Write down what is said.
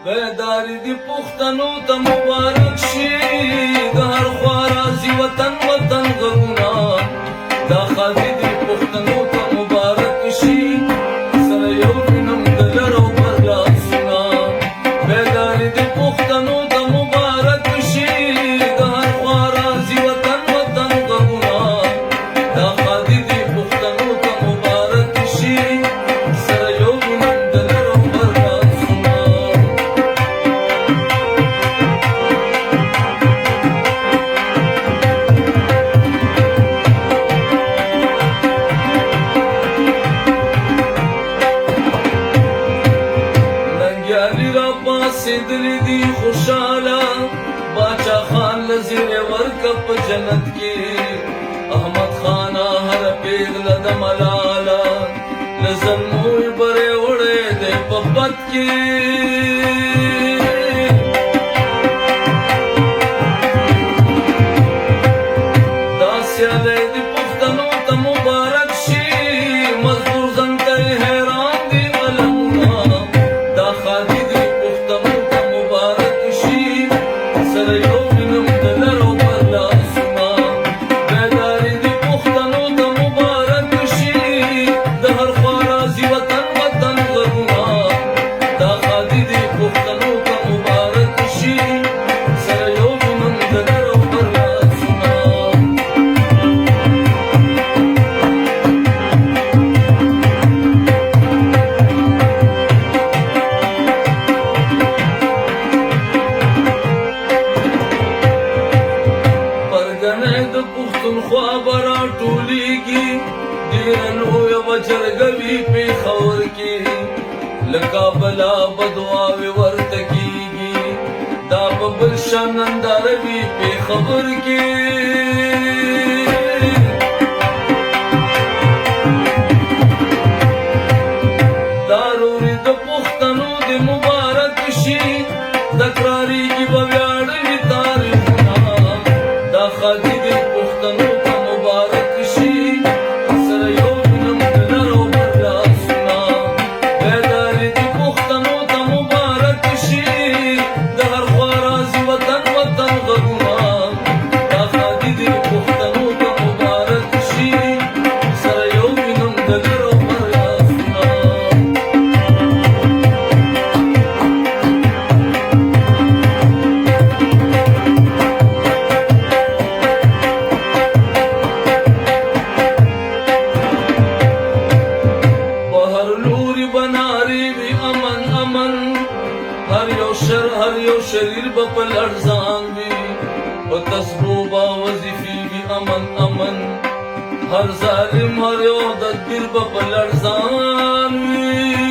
بیداری دی پختنو تا مبارک شي د هر خوا راځي وطن وطن غږونه دا خادي دی پختنو تا مبارک شي سره یو وینم د لر او بر لاسونه بیداری دی پختنو تا مبارک شي د هر خوا راځي وطن وطن غږونه دا خادي دی پختنو تا مبارک شي سره یو وینم د لر او بر لاسونه سیدلی دی خوشالا باچا خان لزیر ورکا پا جنت کی احمد خانا ہر پیغل دملالا لزن موی برے اڑے دے پپت کی داسیالے دی پختنو تا مبارک شی مزدور زنتے حیران دی علمنا دا خادی پختونخوا برا ټولیږي ډېره لویه وجرګوي پېښور کې له کابله به دعاوې ورته کېږي دا به بل شان ننداره وي پېښور کې دا روري د پښتنو د مبارک شي تکرارېږي به ویاړوي تاریخونه دا خادي د پښتنو ته مبارک شي سره یو وینم د لر او بر لاسونه بیداري د پښتنو ته مبارک شي د هر خوا راځي وطن وطن غږونه دا خادي د پښتنو ته مبارک شي سره یو وینم د لر او بر لاسونه هر یو شریر با پا لرزان بی و تسبو با وظیفی بی امن امن هر ظالم هر یو تدبیر با پا لرزان بی